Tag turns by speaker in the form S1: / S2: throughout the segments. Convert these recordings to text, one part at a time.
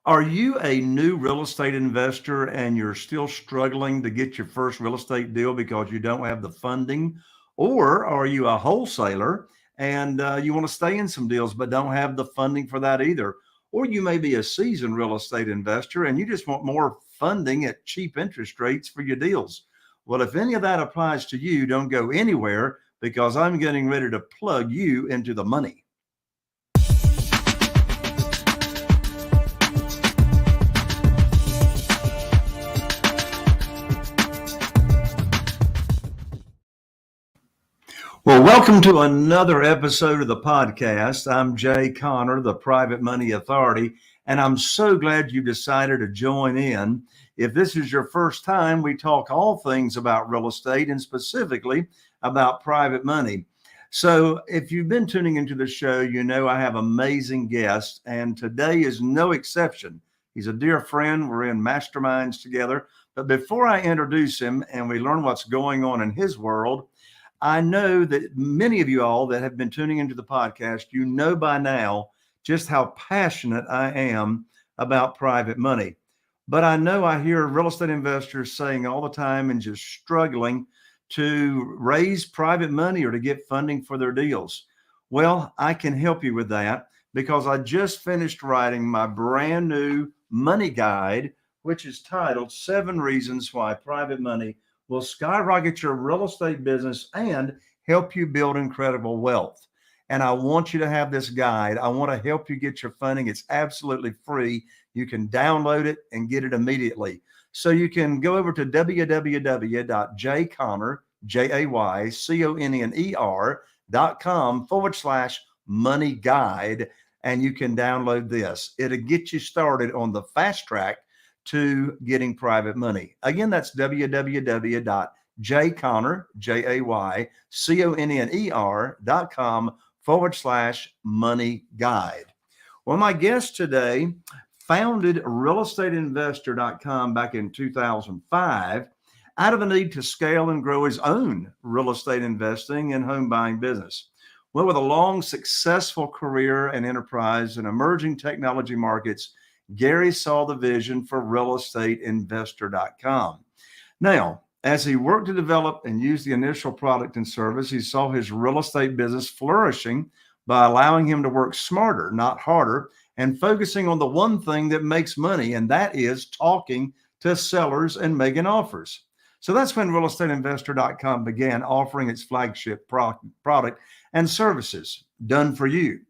S1: Are you a new real estate investor and you're still struggling to get your first real estate deal because you don't have the funding? Or are you a wholesaler and you want to stay in some deals but don't have the funding for that either? Or you may be a seasoned real estate investor and you just want more funding at cheap interest rates for your deals. Well, if any of that applies to you, don't go anywhere because I'm getting ready to plug you into the money. Well, welcome to another episode of the podcast. I'm Jay Connor, the Private Money Authority, and I'm so glad you decided to join in. If this is your first time, we talk all things about real estate and specifically about private money. So, if you've been tuning into the show, you know I have amazing guests, and today is no exception. He's a dear friend. We're in masterminds together. But before I introduce him and we learn what's going on in his world, I know that many of you all that have been tuning into the podcast, you know by now just how passionate I am about private money. But I know I hear real estate investors saying all the time and just struggling to raise private money or to get funding for their deals. Well, I can help you with that because I just finished writing my brand new money guide, which is titled 7 Reasons Why Private Money will skyrocket your real estate business and help you build incredible wealth. And I want you to have this guide. I want to help you get your funding. It's absolutely free. You can download it and get it immediately. So you can go over to www.jayconner.com/money guide, and you can download this. It'll get you started on the fast track to getting private money. Again, that's www.jayconner.com/money guide. Well, my guest today founded realestateinvestor.com back in 2005 out of the need to scale and grow his own real estate investing and home buying business. Well, with a long, successful career and enterprise in emerging technology markets, Gary saw the vision for realestateinvestor.com. Now, as he worked to develop and use the initial product and service, he saw his real estate business flourishing by allowing him to work smarter, not harder, and focusing on the one thing that makes money, and that is talking to sellers and making offers. So that's when realestateinvestor.com began offering its flagship product and services done for you.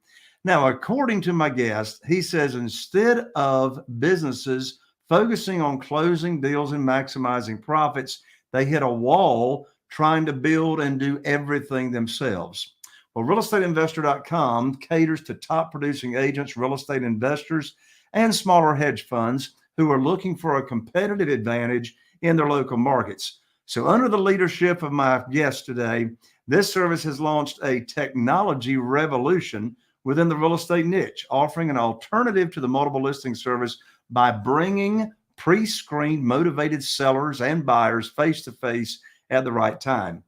S1: Now, according to my guest, he says instead of businesses focusing on closing deals and maximizing profits, they hit a wall trying to build and do everything themselves. Well, realestateinvestor.com caters to top producing agents, real estate investors, and smaller hedge funds who are looking for a competitive advantage in their local markets. So, under the leadership of my guest today, this service has launched a technology revolution within the real estate niche, offering an alternative to the multiple listing service by bringing pre-screened motivated sellers and buyers face to face at the right time.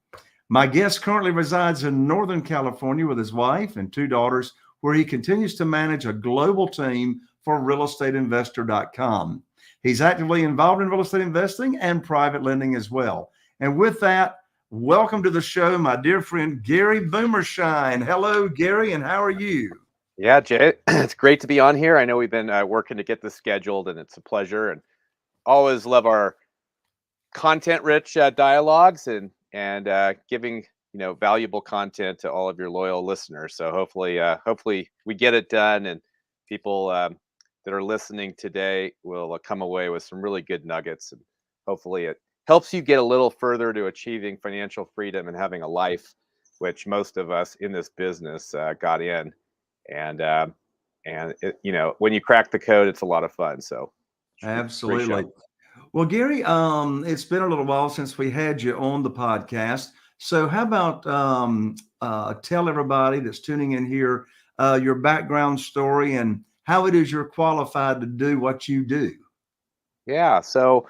S1: My guest currently resides in Northern California with his wife and 2 daughters, where he continues to manage a global team for realestateinvestor.com. He's actively involved in real estate investing and private lending as well. And with that, welcome to the show, my dear friend, Gary Boomershine. Hello, Gary, and how are you?
S2: Yeah, Jay, it's great to be on here. I know we've been working to get this scheduled, and it's a pleasure. And always love our content-rich dialogues and giving valuable content to all of your loyal listeners. So hopefully we get it done, and people that are listening today will come away with some really good nuggets, and hopefully it helps you get a little further to achieving financial freedom and having a life, which most of us in this business got in. And it, when you crack the code, it's a lot of fun. So
S1: absolutely. Well, Gary, it's been a little while since we had you on the podcast. So how about tell everybody that's tuning in here your background story and how it is you're qualified to do what you do.
S2: Yeah. So,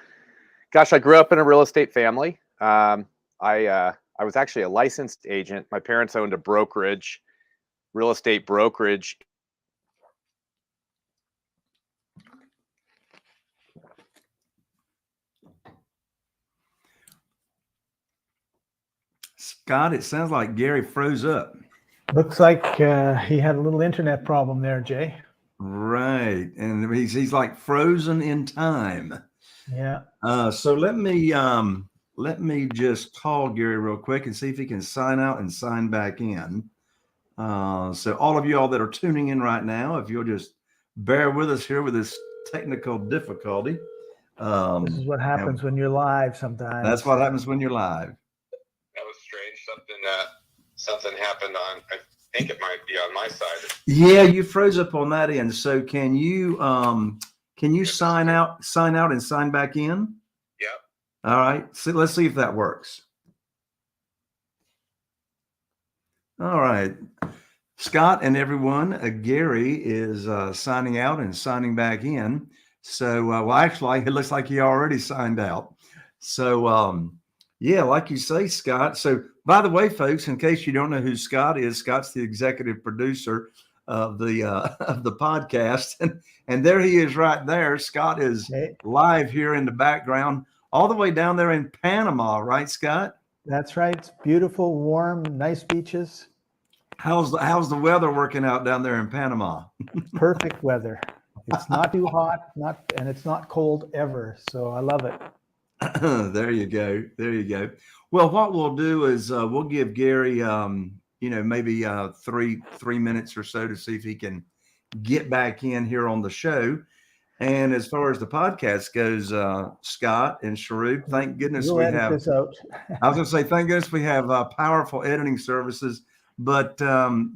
S2: gosh, I grew up in a real estate family. I was actually a licensed agent. My parents owned a real estate brokerage.
S1: Scott, it sounds like Gary froze up.
S3: Looks like he had a little internet problem there, Jay.
S1: Right. And he's like frozen in time.
S3: Yeah.
S1: So let me just call Gary real quick and see if he can sign out and sign back in. So all of y'all that are tuning in right now, if you'll just bear with us here with this technical difficulty.
S3: This is what happens when you're live sometimes.
S1: That's what happens when you're live.
S4: That was strange. Something happened on. I think it might be on my side.
S1: Yeah, you froze up on that end. So can you sign out and sign back in?
S4: Yep.
S1: All right. So let's see if that works. All right. Scott and everyone, Gary is signing out and signing back in. So, well, actually, it looks like he already signed out. So, yeah, like you say, Scott. So, by the way, folks, in case you don't know who Scott is, Scott's the executive producer of the podcast, and there he is right there. Scott is live here in the background, all the way down there in Panama, right, Scott?
S3: That's right. It's beautiful, warm, nice beaches.
S1: How's the weather working out down there in Panama?
S3: Perfect weather. It's not too hot, and it's not cold ever. So I love it.
S1: There you go. There you go. Well, what we'll do is we'll give Gary, maybe 3 minutes or so to see if he can get back in here on the show. And as far as the podcast goes, Scott and Sharuk, thank goodness
S3: We'll edit this out.
S1: I was going to say, thank goodness we have powerful editing services. But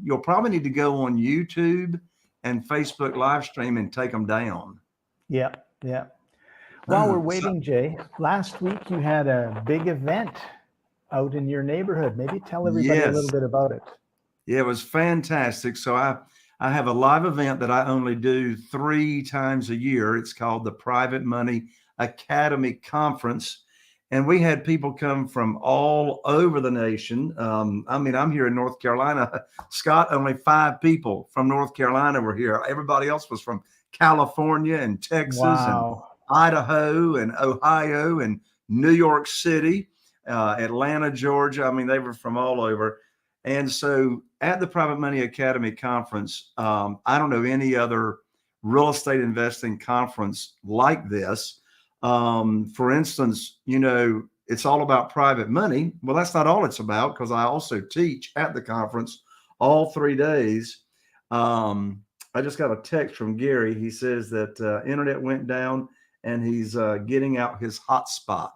S1: you'll probably need to go on YouTube and Facebook live stream and take them down.
S3: Yeah. While we're waiting, Jay, last week you had a big event out in your neighborhood. Maybe tell everybody a little bit about it.
S1: Yeah, it was fantastic. So I have a live event that I only do 3 times a year. It's called the Private Money Academy Conference. And we had people come from all over the nation. I'm here in North Carolina. Scott, only 5 people from North Carolina were here. Everybody else was from California and Texas and Idaho and Ohio and New York City, Atlanta, Georgia. I mean, they were from all over. And so at the Private Money Academy Conference, I don't know any other real estate investing conference like this. For instance, it's all about private money. Well, that's not all it's about, because I also teach at the conference all 3 days. I just got a text from Gary. He says that internet went down and he's getting out his hotspot.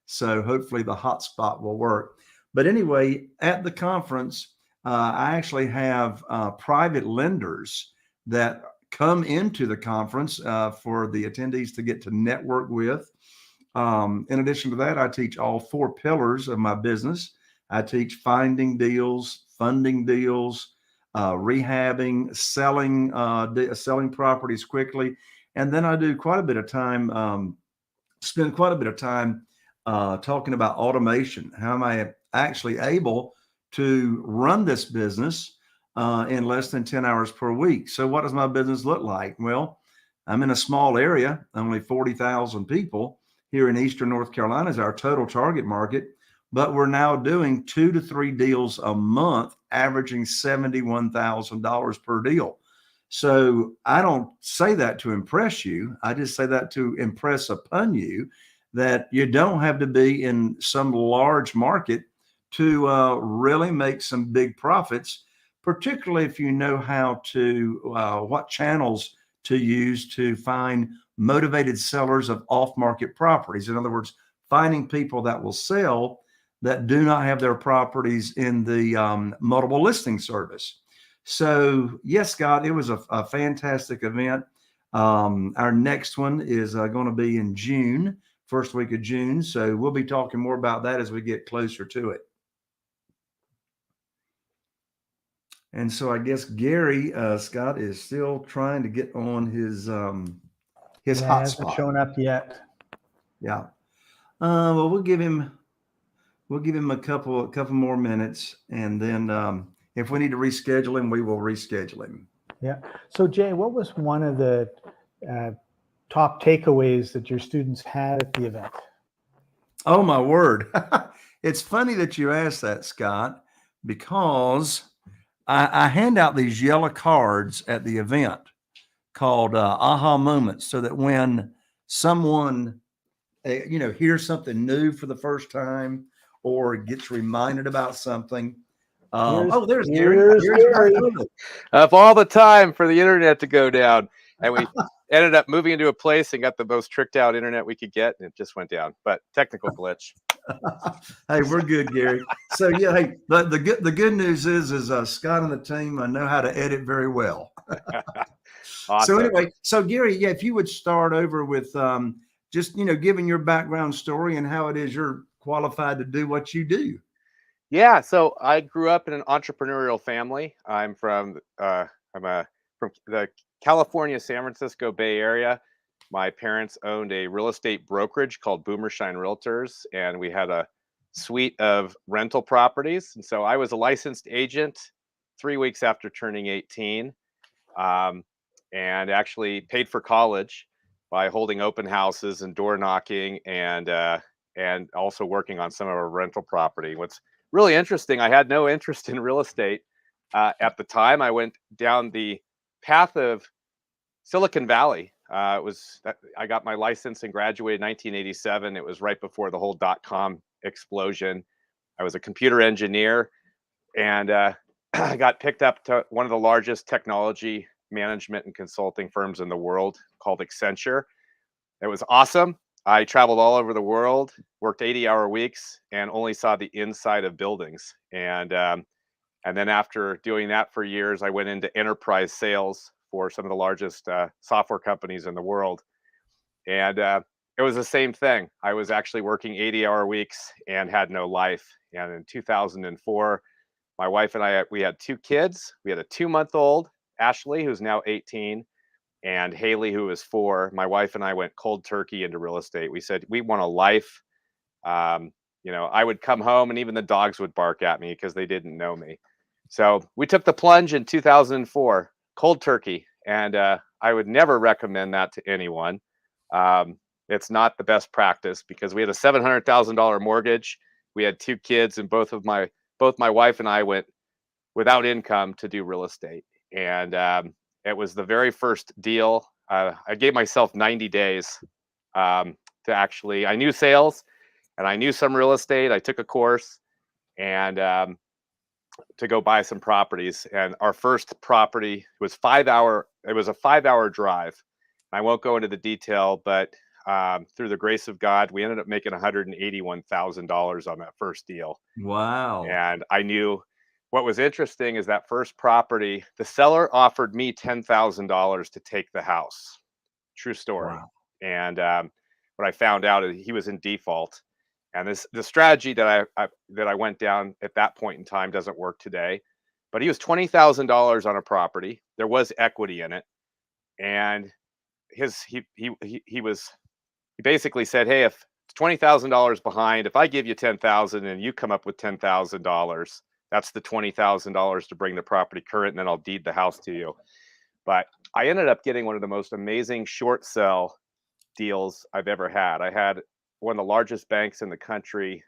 S1: So hopefully the hotspot will work. But anyway, at the conference, I actually have private lenders that come into the conference for the attendees to get to network with. In addition to that, I teach all 4 pillars of my business. I teach finding deals, funding deals, rehabbing, selling properties quickly. And then I do quite a bit of time, spend quite a bit of time talking about automation. How am I actually able to run this business in less than 10 hours per week? So what does my business look like? Well, I'm in a small area, only 40,000 people here in Eastern North Carolina is our total target market, but we're now doing 2 to 3 deals a month, averaging $71,000 per deal. So I don't say that to impress you. I just say that to impress upon you that you don't have to be in some large market to really make some big profits, particularly if you know how to, what channels to use to find motivated sellers of off-market properties. In other words, finding people that will sell that do not have their properties in the multiple listing service. So yes, Scott, it was a fantastic event. Our next one is going to be in June, first week of June. So we'll be talking more about that as we get closer to it. And so I guess Gary, Scott, is still trying to get on his hotspot.
S3: Hasn't shown up yet.
S1: Yeah. Well, we'll give him a couple more minutes, and then if we need to reschedule him, we will reschedule him.
S3: Yeah. So Jay, what was one of the top takeaways that your students had at the event?
S1: Oh my word. It's funny that you asked that, Scott, because I hand out these yellow cards at the event called aha moments, so that when someone hears something new for the first time or gets reminded about something. There's Gary. Gary's right
S3: Gary.
S1: with it.
S2: Of all the time for the internet to go down, and we ended up moving into a place and got the most tricked out internet we could get, and it just went down. But technical glitch.
S1: Hey, we're good, Gary. So yeah, hey, the good news is Scott and the team know how to edit very well.
S2: Awesome.
S1: So anyway, so Gary, yeah, if you would start over with just giving your background story and how it is you're qualified to do what you do.
S2: Yeah, so I grew up in an entrepreneurial family. I'm from the California, San Francisco Bay Area. My parents owned a real estate brokerage called Boomershine Realtors, and we had a suite of rental properties. And so I was a licensed agent 3 weeks after turning 18, and actually paid for college by holding open houses and door knocking, and also working on some of our rental property. What's really interesting, I had no interest in real estate at the time. I went down the path of Silicon Valley. I got my license and graduated in 1987. It was right before the whole .com explosion. I was a computer engineer, and I got picked up to one of the largest technology management and consulting firms in the world called Accenture. It was awesome. I traveled all over the world, worked 80-hour weeks, and only saw the inside of buildings. And then after doing that for years, I went into enterprise sales for some of the largest software companies in the world. And it was the same thing. I was actually working 80-hour weeks and had no life. And in 2004, my wife and we had 2 kids. We had a 2-month-old, Ashley, who's now 18, and Haley, who was 4. My wife and I went cold turkey into real estate. We said, we want a life. I would come home and even the dogs would bark at me because they didn't know me. So we took the plunge in 2004, cold turkey. And I would never recommend that to anyone. It's not the best practice because we had a $700,000 mortgage. We had 2 kids, and both my wife and I went without income to do real estate. And it was the very first deal. I gave myself 90 days to actually, I knew sales and I knew some real estate. I took a course and to go buy some properties. And our first property was it was a 5-hour drive. I won't go into the detail, but through the grace of God, we ended up making $181,000 on that first deal.
S1: Wow.
S2: And I knew what was interesting is that first property, the seller offered me $10,000 to take the house. True story.
S1: Wow.
S2: And what I found out is he was in default. And the strategy that I went down at that point in time doesn't work today. But he was $20,000 on a property. There was equity in it, and he basically said, "Hey, if it's $20,000 behind, if I give you $10,000 and you come up with $10,000, that's the $20,000 to bring the property current, and then I'll deed the house to you." But I ended up getting one of the most amazing short sell deals I've ever had. I had one of the largest banks in the country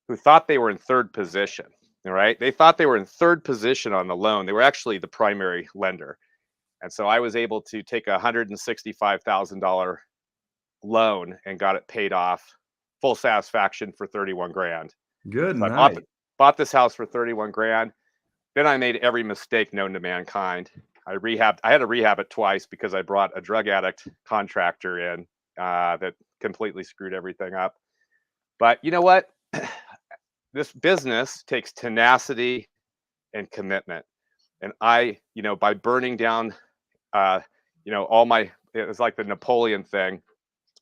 S2: who thought they were in third position. All right. They thought they were in third position on the loan. They were actually the primary lender. And so I was able to take a $165,000 loan and got it paid off, full satisfaction, for 31 grand.
S1: Good
S2: So
S1: night.
S2: I bought this house for 31 grand. Then I made every mistake known to mankind. I had to rehab it twice because I brought a drug addict contractor in that completely screwed everything up. But you know what? This business takes tenacity and commitment. And by burning down, it was like the Napoleon thing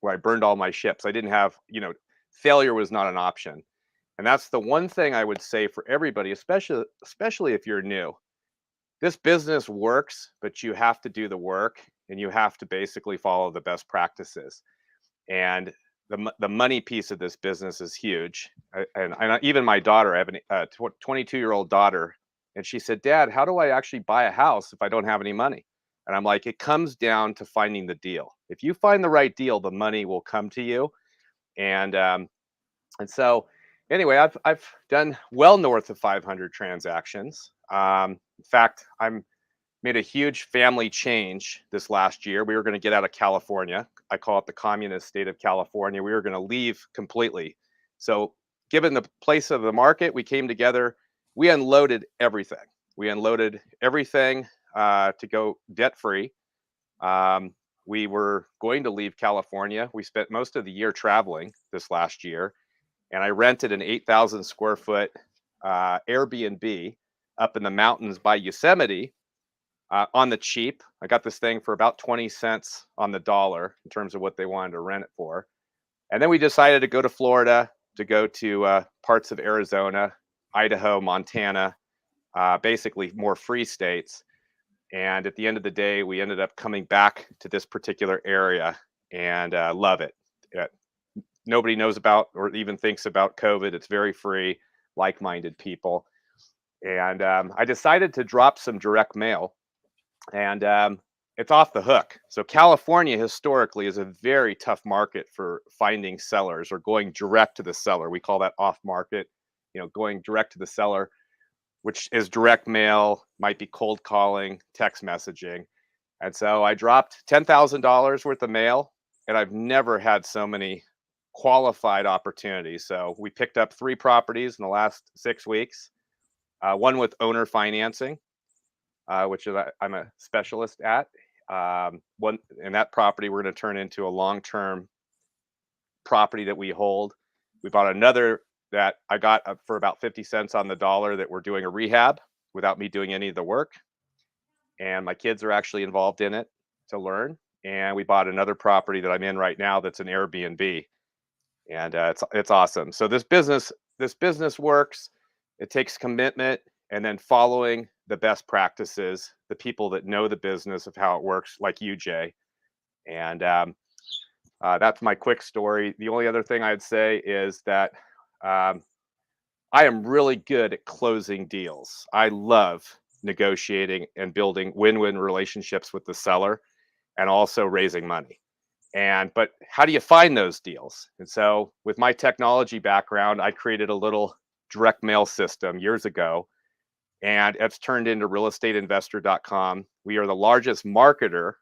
S2: where I burned all my ships. I didn't have, failure was not an option. And that's the one thing I would say for everybody, especially if you're new. This business works, but you have to do the work and you have to basically follow the best practices. And the money piece of this business is huge. And even my daughter, I have a 22-year-old daughter, and she said, "Dad, how do I actually buy a house if I don't have any money?" And I'm like, it comes down to finding the deal. If you find the right deal, the money will come to you. And so anyway, I've done well north of 500 transactions. In fact, I'm made a huge family change this last year. We were going to get out of California. I call it the communist state of California. We were going to leave completely. So given the place of the market, we came together. We unloaded everything. We unloaded everything to go debt free. We were going to leave California. We spent most of the year traveling this last year, and I rented an 8,000 square foot Airbnb up in the mountains by Yosemite on the cheap. I got this thing for about 20 cents on the dollar in terms of what they wanted to rent it for. And then we decided to go to Florida, to go to parts of Arizona, Idaho, Montana, basically more free states. And at the end of the day, we ended up coming back to this particular area and love it. Nobody knows about or even thinks about COVID. It's very free, like-minded people. And I decided to drop some direct mail, and it's off the hook. So California historically is a very tough market for finding sellers or going direct to the seller. We call that off market, going direct to the seller, which is direct mail, might be cold calling, text messaging. And so I dropped $10,000 worth of mail, and I've never had so many qualified opportunities. So we picked up 3 properties in the last 6 weeks, one with owner financing, which is I'm a specialist at. One in that property, we're going to turn into a long-term property that we hold. We bought another that I got for about 50 cents on the dollar that we're doing a rehab without me doing any of the work. And my kids are actually involved in it to learn. And we bought another property that I'm in right now that's an Airbnb. And it's awesome. So this business works. It takes commitment and then following the best practices, the people that know the business of how it works, like you, Jay. And that's my quick story. The only other thing I'd say is that I am really good at closing deals. I love negotiating and building win-win relationships with the seller and also raising money. But how do you find those deals? And so with my technology background, I created a little direct mail system years ago, and it's turned into realestateinvestor.com. We are the largest marketer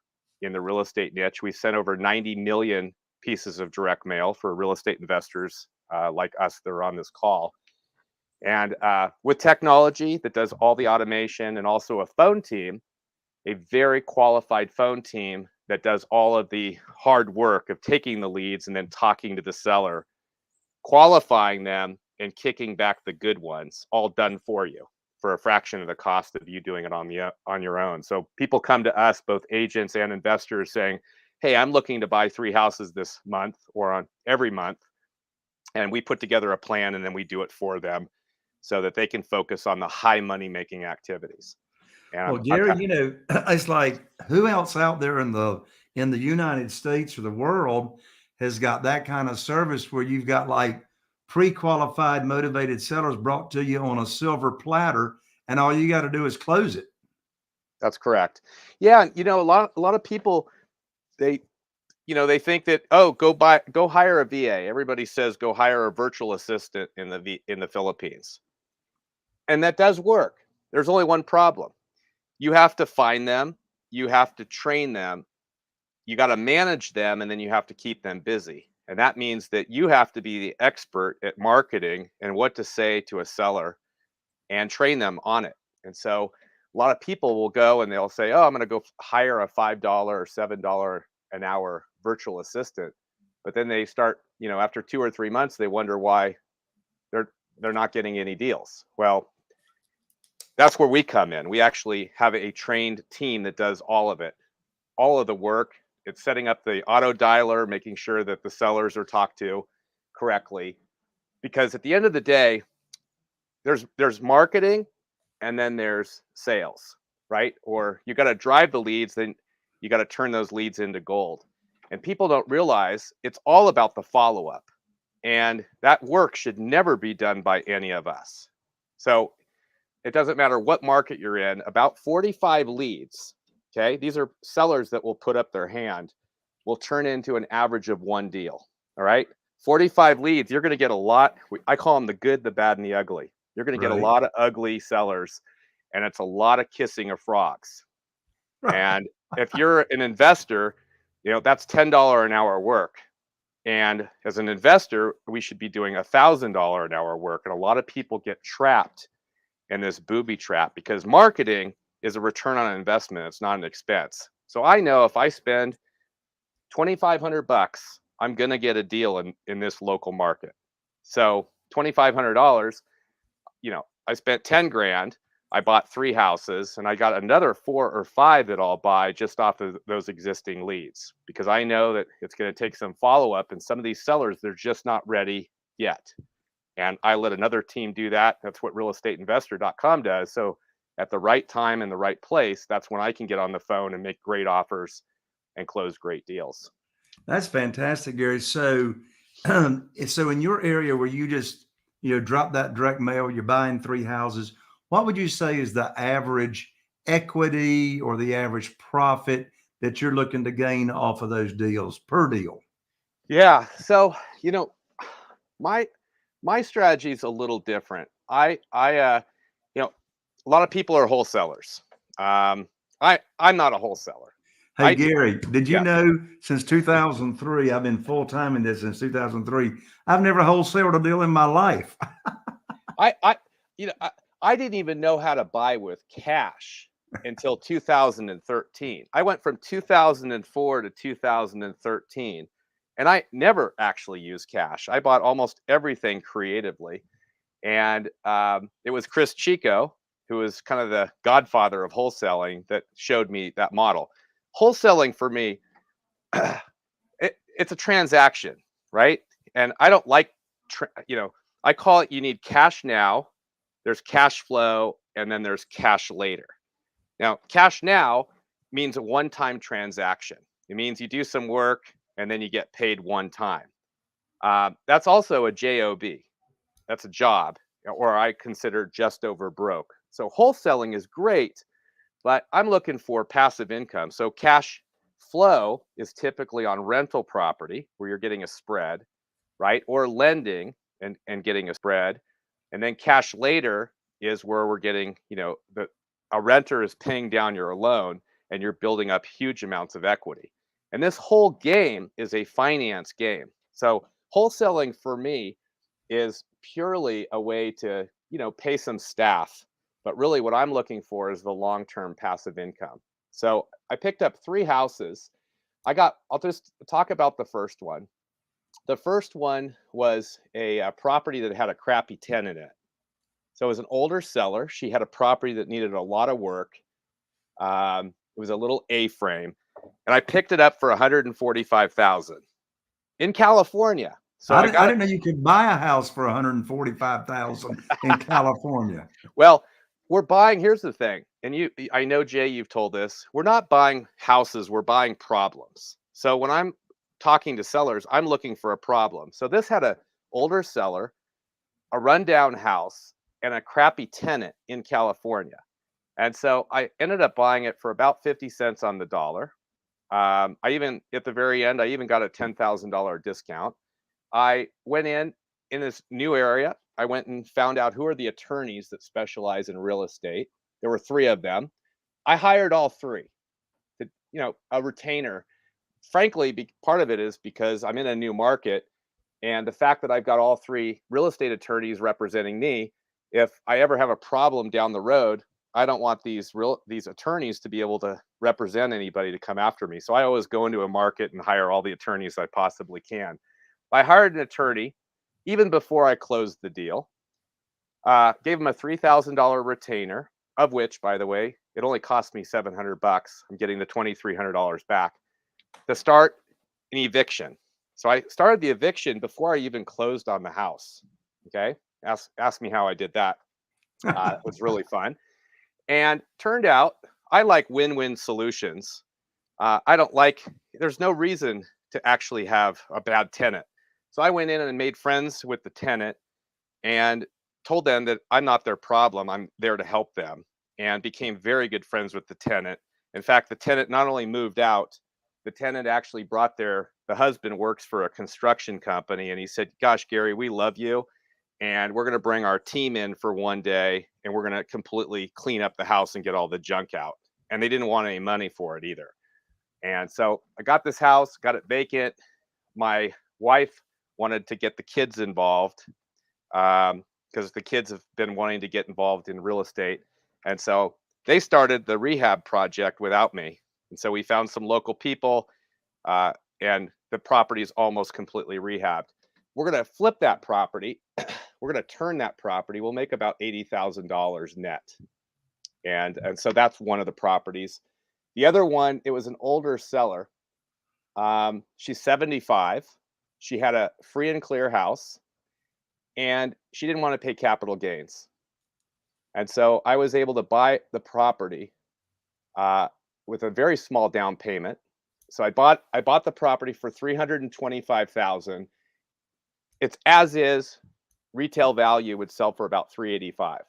S2: in the real estate niche. We sent over 90 million pieces of direct mail for real estate investors like us that are on this call. And with technology that does all the automation and also a phone team, a very qualified phone team that does all of the hard work of taking the leads and then talking to the seller, qualifying them and kicking back the good ones, all done for you for a fraction of the cost of you doing it on your own. So people come to us, both agents and investors, saying, hey, I'm looking to buy 3 houses this month or on every month. And we put together a plan and then we do it for them so that they can focus on the high money making activities. And
S1: well, Jerry, it's like, who else out there in the United States or the world has got that kind of service where you've got like pre-qualified, motivated sellers brought to you on a silver platter, and all you got to do is close it?
S2: That's correct. Yeah, a lot of people, they think that, oh, go hire a VA. Everybody says go hire a virtual assistant in the Philippines, and that does work. There's only one problem. You have to find them, you have to train them, you got to manage them, and then you have to keep them busy. And that means that you have to be the expert at marketing and what to say to a seller and train them on it. And so a lot of people will go and they'll say, oh, I'm going to go hire a $5 or $7 an hour virtual assistant. But then they start, after 2 or 3 months, they wonder why they're not getting any deals. Well, that's where we come in. We actually have a trained team that does all of it, all of the work. It's setting up the auto dialer, making sure that the sellers are talked to correctly. Because at the end of the day, there's marketing and then there's sales, right? Or you got to drive the leads, then you got to turn those leads into gold. And people don't realize it's all about the follow-up. And that work should never be done by any of us. So it doesn't matter what market you're in, about 45 leads, okay? These are sellers that will put up their hand, will turn into an average of 1 deal, all right? 45 leads, you're going to get a lot. I call them the good, the bad, and the ugly. You're going to get a
S1: Right.
S2: lot of ugly sellers, and it's a lot of kissing of frogs. And if you're an investor, that's $10 an hour work. And as an investor, we should be doing $1,000 an hour work. And a lot of people get trapped in this booby trap because marketing is a return on investment. It's not an expense. So I know if I spend $2,500, I'm going to get a deal in this local market. So $2,500, I spent 10 grand. I bought 3 houses and I got another 4 or 5 that I'll buy just off of those existing leads, because I know that it's going to take some follow-up, and some of these sellers, they're just not ready yet. And I let another team do that. That's what realestateinvestor.com does. So at the right time and the right place, that's when I can get on the phone and make great offers and close great deals.
S1: That's fantastic, Gary. So, so in your area where you just, drop that direct mail, you're buying 3 houses, what would you say is the average equity or the average profit that you're looking to gain off of those deals per deal?
S2: Yeah. So, my strategy is a little different. A lot of people are wholesalers. I'm not a wholesaler.
S1: Hey, Gary, did you
S2: Yeah.
S1: know since 2003, I've been full time in this since 2003, I've never wholesaled a deal in my life.
S2: I didn't even know how to buy with cash until 2013. I went from 2004 to 2013, and I never actually used cash. I bought almost everything creatively. And it was Chris Chico, who was kind of the godfather of wholesaling, that showed me that model. Wholesaling for me, it's a transaction, right? And I don't like, I call it, you need cash now, there's cash flow, and then there's cash later. Now, cash now means a one-time transaction. It means you do some work and then you get paid one time. That's also a JOB. That's a job, or I consider just over broke. So wholesaling is great, but I'm looking for passive income. So cash flow is typically on rental property where you're getting a spread, right? Or lending and getting a spread. And then cash later is where we're getting, a renter is paying down your loan and you're building up huge amounts of equity. And this whole game is a finance game. So wholesaling for me is purely a way to, pay some staff. But really what I'm looking for is the long-term passive income. So I picked up 3 houses. I'll just talk about the first one. The first one was a property that had a crappy tenant in it. So it was an older seller. She had a property that needed a lot of work. It was a little A-frame, and I picked it up for $145,000 in California. So
S1: I didn't know you could buy a house for $145,000 in California.
S2: Well, we're buying. Here's the thing, and I know, Jay, you've told this. We're not buying houses. We're buying problems. So when I'm talking to sellers, I'm looking for a problem. So this had an older seller, a rundown house, and a crappy tenant in California. And so I ended up buying it for about 50 cents on the dollar. I even, at the very end, I even got a $10,000 discount. I went in this new area. I went and found out who are the attorneys that specialize in real estate. There were 3 of them. I hired all 3. A retainer. Frankly, part of it is because I'm in a new market, and the fact that I've got all 3 real estate attorneys representing me, if I ever have a problem down the road, I don't want these attorneys to be able to represent anybody to come after me. So I always go into a market and hire all the attorneys I possibly can. I hired an attorney even before I closed the deal. Gave him a $3,000 retainer, of which, by the way, it only cost me $700. I'm getting the $2,300 back to start an eviction. So I started the eviction before I even closed on the house. Okay, ask me how I did that. It was really fun, and turned out I like win-win solutions. There's no reason to actually have a bad tenant. So I went in and made friends with the tenant and told them that I'm not their problem. I'm there to help them, and became very good friends with the tenant. In fact, the tenant not only moved out, the tenant actually brought the husband works for a construction company, and he said, "Gosh, Gary, we love you, and we're going to bring our team in for one day, and we're going to completely clean up the house and get all the junk out." And they didn't want any money for it either. And so I got this house, got it vacant. My wife wanted to get the kids involved because the kids have been wanting to get involved in real estate. And so they started the rehab project without me. And so we found some local people, and the property is almost completely rehabbed. We're going to flip that property. We're going to turn that property. We'll make about $80,000 net. And so that's one of the properties. The other one, it was an older seller. She's 75. She had a free and clear house, and she didn't want to pay capital gains. And so I was able to buy the property with a very small down payment. So I bought the property for $325,000. It's as is. Retail value would sell for about $385,000.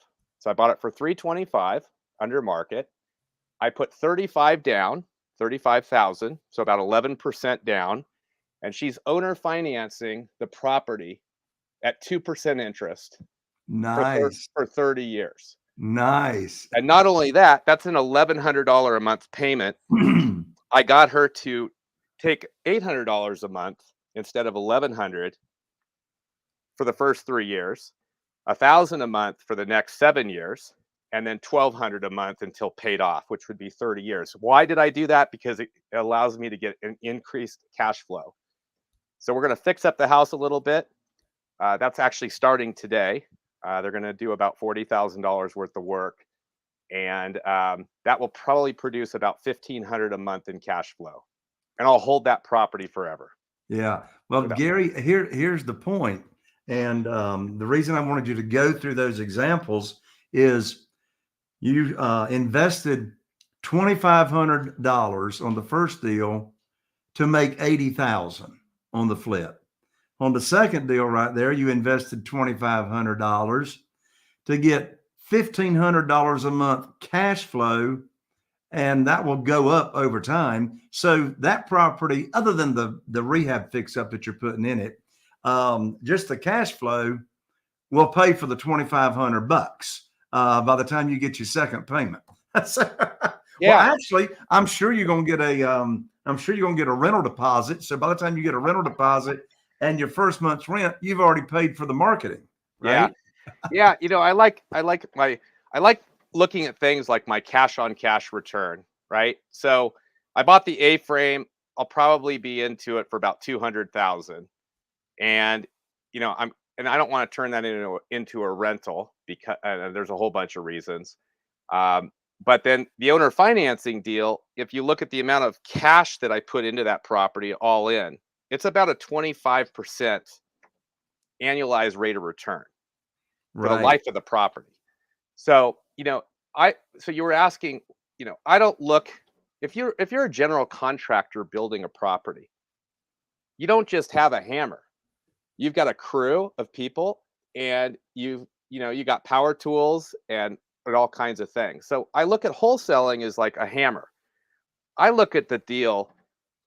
S2: So I bought it for $325,000 under market. I put 35 down, 35,000, so about 11% down, and she's owner financing the property at 2% interest.
S1: Nice.
S2: For 30 years.
S1: Nice.
S2: And not only that, that's an $1,100 a month payment. I got her to take $800 a month instead of $1,100 for the first 3 years, $1,000 a month for the next 7 years, and then $1,200 a month until paid off, which would be 30 years. Why did I do that? Because it allows me to get an increased cash flow. So we're going to fix up the house a little bit. That's actually starting today. They're going to do about $40,000 worth of work, and that will probably produce about $1,500 a month in cash flow. And I'll hold that property forever.
S1: Yeah. Well, Gary, here's the point. And the reason I wanted you to go through those examples is you invested $2,500 on the first deal to make $80,000 on the flip. On the second deal right there, you invested $2,500 to get $1,500 a month cash flow, and that will go up over time. So that property, other than the rehab fix up that you're putting in it, just the cash flow will pay for the $2,500 by the time you get your second payment. So,
S2: yeah.
S1: Well, actually, I'm sure you're going to get a rental deposit. So by the time you get a rental deposit and your first month's rent, you've already paid for the marketing, right?
S2: Yeah. You know, I like looking at things like my cash on cash return, right? So I bought the A-frame. I'll probably be into it for about $200,000. And, you know, I don't want to turn that into a rental because there's a whole bunch of reasons. But then the owner financing deal, if you look at the amount of cash that I put into that property all in, it's about a 25% annualized rate of return for the life of the property. So, you know, so you were asking, you know, I don't look, if you're a general contractor building a property, you don't just have a hammer. You've got a crew of people, and you got power tools and all kinds of things. So I look at wholesaling as like a hammer. I look at the deal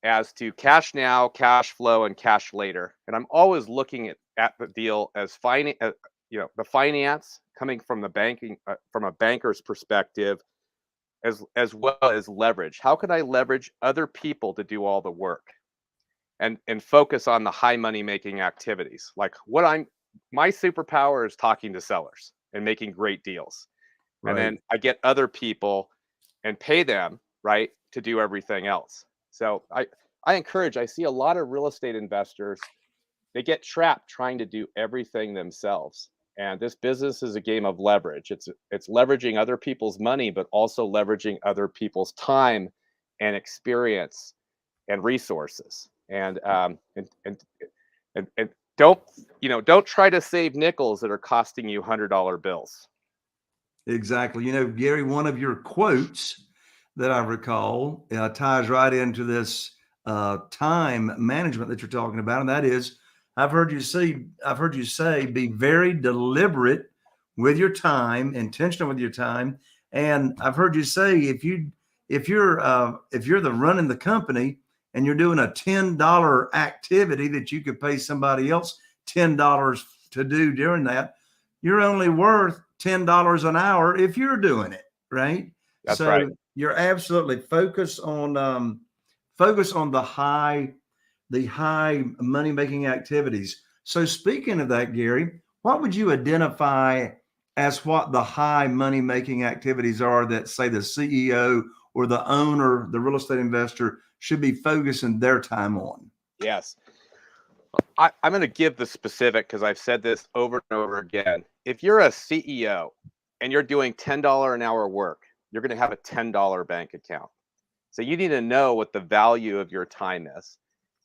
S2: as to cash now, cash flow, and cash later. And I'm always looking at the deal as the finance coming from the banking, from a banker's perspective, as well as leverage. How can I leverage other people to do all the work? And focus on the high money making activities. Like my superpower is talking to sellers and making great deals. Right. And then I get other people and pay them, right, to do everything else. So I see a lot of real estate investors, they get trapped trying to do everything themselves. And this business is a game of leverage. It's leveraging other people's money, but also leveraging other people's time and experience and resources. And don't try to save nickels that are costing you $100 bills.
S1: Exactly. You know, Gary, one of your quotes that I recall ties right into this time management that you're talking about, and that is, I've heard you say, be very deliberate with your time, intentional with your time, and I've heard you say if you're the running the company and you're doing a $10 activity that you could pay somebody else $10 to do during that, you're only worth $10 an hour if you're doing it, right?
S2: That's
S1: So
S2: right.
S1: you're absolutely focus on the high money making activities. So speaking of that, Gary, what would you identify as what the high money making activities are that, say, the CEO or the owner, the real estate investor, should be focusing their time on?
S2: Yes. I'm going to give the specific because I've said this over and over again. If you're a CEO and you're doing $10 an hour work, you're going to have a $10 bank account. So you need to know what the value of your time is.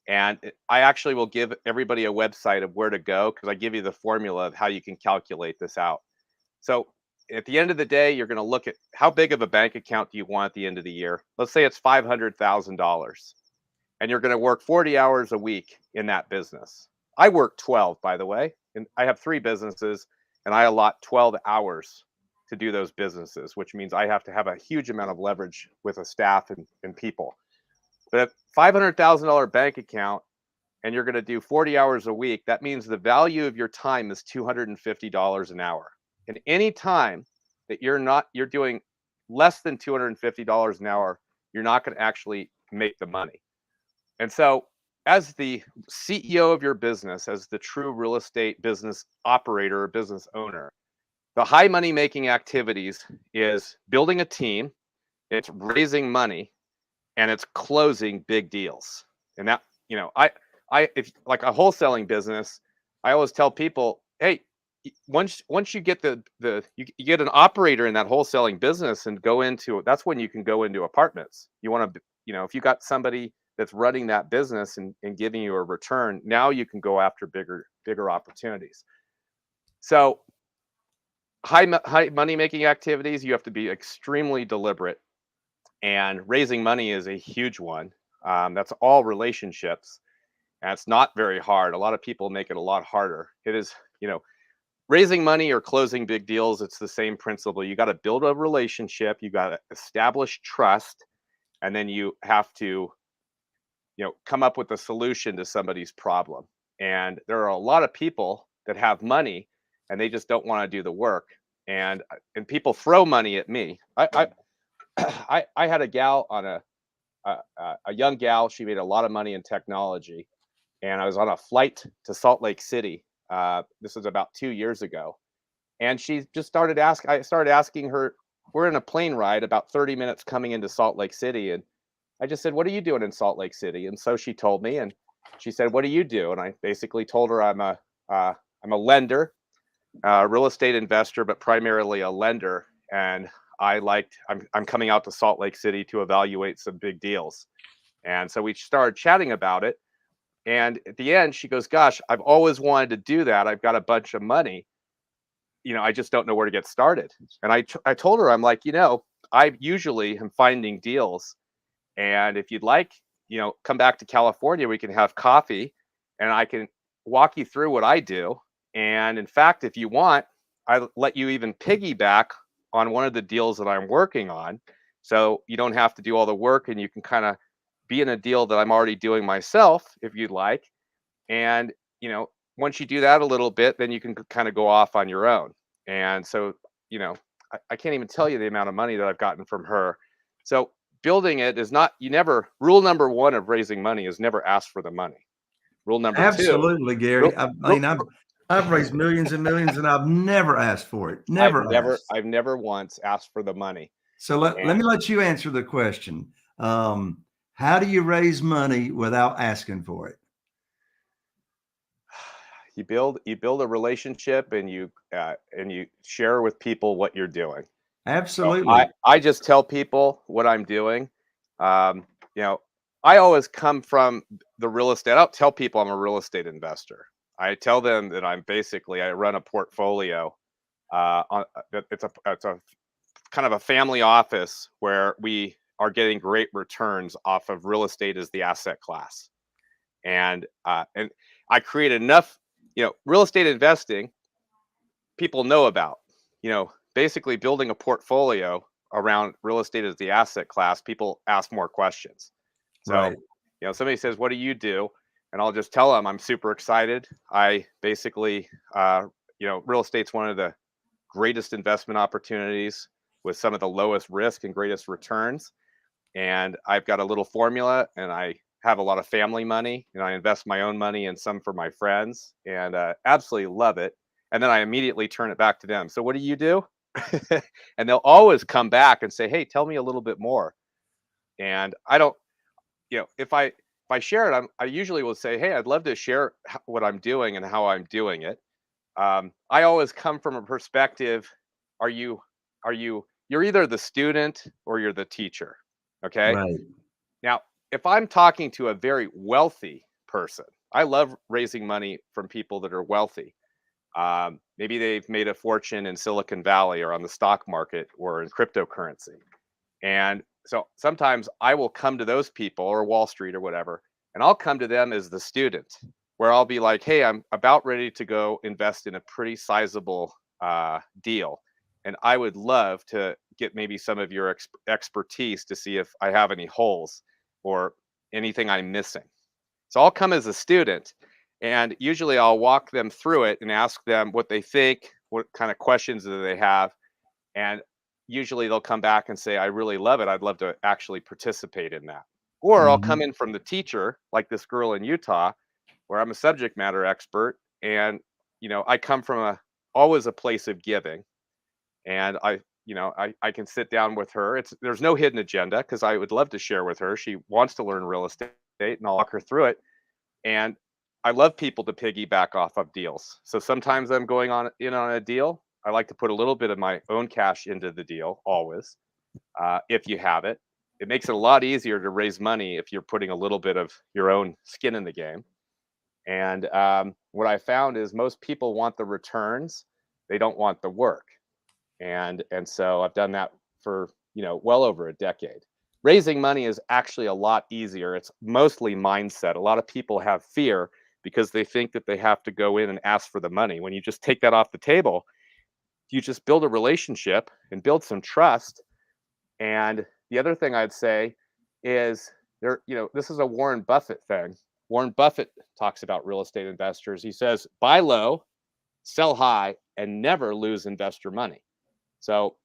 S2: And I actually will give everybody a website of where to go because I give you the formula of how you can calculate this out. So at the end of the day, you're going to look at how big of a bank account do you want at the end of the year. Let's say it's $500,000. And you're going to work 40 hours a week in that business. I work 12, by the way, and I have 3 businesses, and I allot 12 hours to do those businesses, which means I have to have a huge amount of leverage with a staff and people. But $500,000 bank account, and you're going to do 40 hours a week, that means the value of your time is $250 an hour. And any time that you're doing less than $250 an hour, you're not going to actually make the money. And so as the CEO of your business, as the true real estate business operator or business owner, the high money making activities is building a team, it's raising money, and it's closing big deals. And that, if like a wholesaling business, I always tell people, hey, once you get you get an operator in that wholesaling business and that's when you can go into apartments. You want to, if you got somebody that's running that business and giving you a return, now you can go after bigger opportunities. So high money making activities, you have to be extremely deliberate, and raising money is a huge one. That's all relationships, and it's not very hard. A lot of people make it a lot harder. It is, raising money or closing big deals. It's the same principle. You got to build a relationship. You got to establish trust, and then you have to come up with a solution to somebody's problem. And there are a lot of people that have money and they just don't want to do the work. And people throw money at me. I had a gal on a young gal. She made a lot of money in technology, and I was on a flight to Salt Lake City. This was about 2 years ago, and she just I started asking her. We're in a plane ride about 30 minutes coming into Salt Lake City, and I just said, "What are you doing in Salt Lake City?" And so she told me, and she said, "What do you do?" And I basically told her I'm a lender, a real estate investor, but primarily a lender. And I'm coming out to Salt Lake City to evaluate some big deals. And so we started chatting about it. And at the end, she goes, "Gosh, I've always wanted to do that. I've got a bunch of money. I just don't know where to get started." And I told her, I'm like, I usually am finding deals. And if you'd like, come back to California, we can have coffee and I can walk you through what I do. And in fact, if you want, I let you even piggyback on one of the deals that I'm working on. So you don't have to do all the work and you can kind of be in a deal that I'm already doing myself if you'd like. And, once you do that a little bit, then you can kind of go off on your own. And so, I can't even tell you the amount of money that I've gotten from her. So building it is not, rule number 1 of raising money is never ask for the money. Rule number 2.
S1: Absolutely, Gary. I've raised millions and millions, and I've never asked for it.
S2: I've never once asked for the money.
S1: So let me let you answer the question. How do you raise money without asking for it?
S2: You build a relationship, and you share with people what you're doing.
S1: Absolutely.
S2: So I just tell people what I'm doing. I always come from the real estate. I don't tell people I'm a real estate investor. I tell them that I run a portfolio. It's a kind of a family office where we are getting great returns off of real estate as the asset class. And I create enough, real estate investing people know about, basically building a portfolio around real estate as the asset class. People ask more questions. So,
S1: right.
S2: somebody says, what do you do? And I'll just tell them I'm super excited. I basically, real estate's one of the greatest investment opportunities with some of the lowest risk and greatest returns. And I've got a little formula, and I have a lot of family money, and I invest my own money and some for my friends, and absolutely love it. And then I immediately turn it back to them. So what do you do? And they'll always come back and say, hey, tell me a little bit more. And I don't, if I share it, I usually will say, hey, I'd love to share what I'm doing and how I'm doing it. I always come from a perspective, you're either the student or you're the teacher. Okay.
S1: Right.
S2: Now, if I'm talking to a very wealthy person, I love raising money from people that are wealthy. Maybe they've made a fortune in Silicon Valley or on the stock market or in cryptocurrency. And so sometimes I will come to those people, or Wall Street or whatever, and I'll come to them as the student, where I'll be like, hey, I'm about ready to go invest in a pretty sizable deal. And I would love to get maybe some of your expertise to see if I have any holes or anything I'm missing. So I'll come as a student, and usually I'll walk them through it and ask them what they think, what kind of questions do they have. And usually they'll come back and say, I really love it. I'd love to actually participate in that. Or I'll come in from the teacher, like this girl in Utah, where I'm a subject matter expert. And, I come from always a place of giving. And I can sit down with her. There's no hidden agenda, because I would love to share with her. She wants to learn real estate, and I'll walk her through it. And I love people to piggyback off of deals. So sometimes I'm going on a deal. I like to put a little bit of my own cash into the deal always. If you have it, it makes it a lot easier to raise money if you're putting a little bit of your own skin in the game. And what I found is most people want the returns. They don't want the work. And so I've done that for, well over a decade. Raising money is actually a lot easier. It's mostly mindset. A lot of people have fear because they think that they have to go in and ask for the money. When you just take that off the table, you just build a relationship and build some trust. And the other thing I'd say is this is a Warren Buffett thing. Warren Buffett talks about real estate investors. He says, buy low, sell high, and never lose investor money. So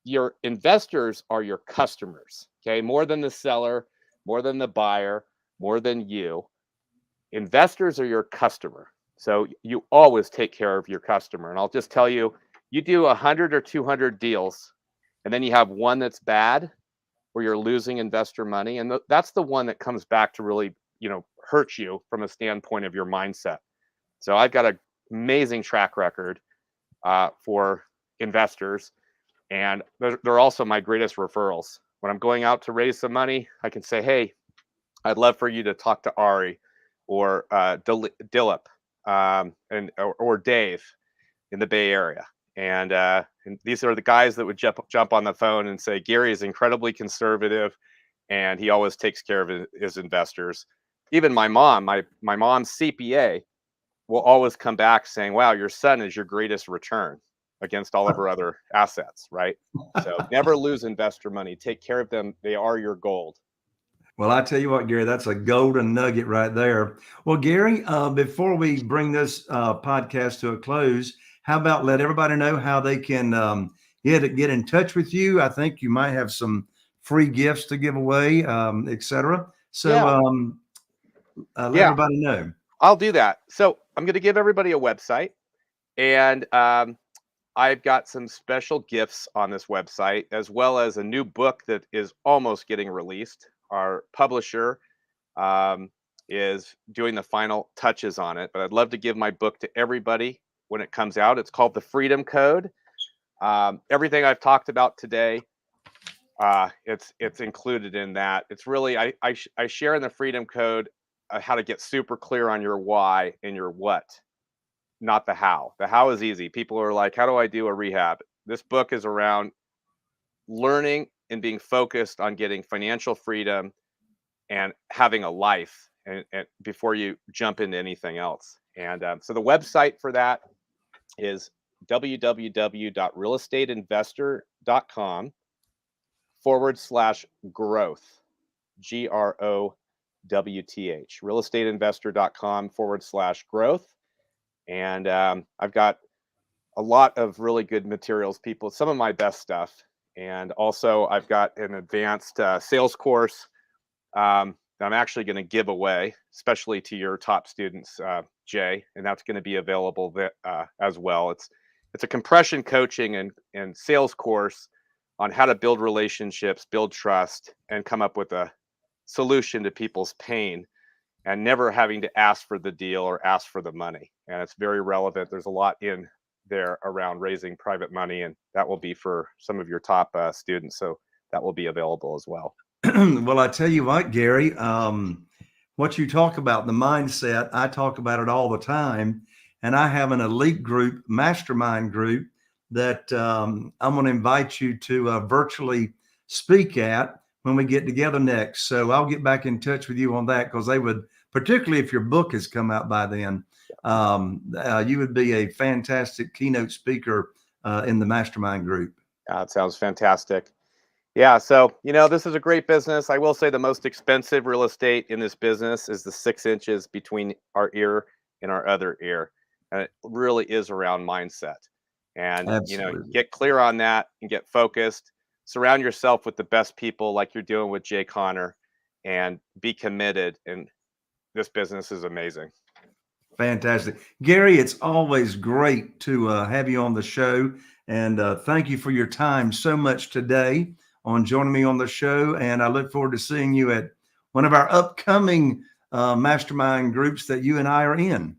S2: your investors are your customers, okay? More than the seller, more than the buyer, more than you. Investors are your customer. So you always take care of your customer. And I'll just tell you, you do 100 or 200 deals, and then you have one that's bad, where you're losing investor money. And that's the one that comes back to really, hurt you from a standpoint of your mindset. So I've got an amazing track record for investors. And they're also my greatest referrals. When I'm going out to raise some money, I can say, hey, I'd love for you to talk to Ari or Dilip or Dave in the Bay Area. And these are the guys that would jump on the phone and say, Gary is incredibly conservative, and he always takes care of his investors. Even my mom's CPA will always come back saying, wow, your son is your greatest return against all of her other assets, right? So never lose investor money. Take care of them. They are your gold.
S1: Well, I tell you what, Gary, that's a golden nugget right there. Well, Gary, before we bring this podcast to a close, how about let everybody know how they can get in touch with you? I think you might have some free gifts to give away, et cetera. So let everybody know.
S2: I'll do that. So I'm going to give everybody a website, and I've got some special gifts on this website, as well as a new book that is almost getting released. Our publisher is doing the final touches on it, but I'd love to give my book to everybody when it comes out. It's called The Freedom Code. Everything I've talked about today, it's included in that. It's really, I share in the Freedom Code how to get super clear on your why and your what, not the how. The how is easy. People are like, how do I do a rehab? This book is around learning and being focused on getting financial freedom and having a life and before you jump into anything else. And so the website for that is www.realestateinvestor.com/growth, GROWTH. realestateinvestor.com/growth. And I've got a lot of really good materials, some of my best stuff. And also I've got an advanced sales course that I'm actually going to give away, especially to your top students, Jay, and that's going to be available as well. It's a compression coaching and sales course on how to build relationships, build trust, and come up with a solution to people's pain, and never having to ask for the deal or ask for the money. And it's very relevant. There's a lot in there around raising private money, and that will be for some of your top students. So that will be available as well.
S1: Well, I tell you what, Gary, what you talk about, the mindset, I talk about it all the time. And I have an elite group, mastermind group, that I'm going to invite you to virtually speak at when we get together next. So I'll get back in touch with you on that, because they would, particularly if your book has come out by then, you would be a fantastic keynote speaker in the mastermind group.
S2: It sounds fantastic. Yeah. So, this is a great business. I will say the most expensive real estate in this business is the 6 inches between our ear and our other ear. And it really is around mindset. And,
S1: Absolutely.
S2: Get clear on that and get focused. Surround yourself with the best people like you're doing with Jay Connor, and be committed. And this business is amazing.
S1: Fantastic. Gary, it's always great to have you on the show. And thank you for your time so much today on joining me on the show. And I look forward to seeing you at one of our upcoming mastermind groups that you and I are in.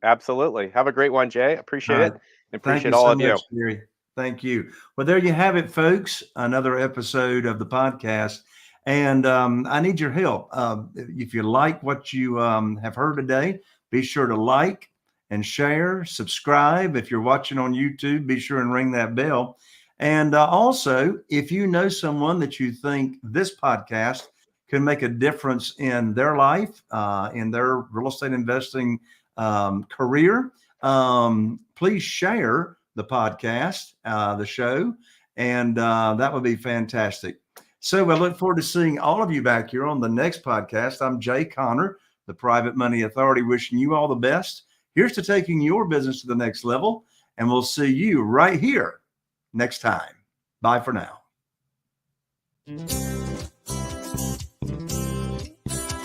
S2: Absolutely. Have a great one, Jay. Appreciate it. And appreciate
S1: all
S2: so
S1: of you.
S2: much,
S1: Gary. Thank you. Well, there you have it, folks. Another episode of the podcast. And I need your help. If you like what you have heard today, be sure to like and share, subscribe. If you're watching on YouTube, be sure and ring that bell. And also, if you know someone that you think this podcast can make a difference in their life, in their real estate investing career, please share the podcast, the show, and that would be fantastic. So I look forward to seeing all of you back here on the next podcast. I'm Jay Connor, the Private Money Authority, wishing you all the best. Here's to taking your business to the next level, and we'll see you right here next time. Bye for now.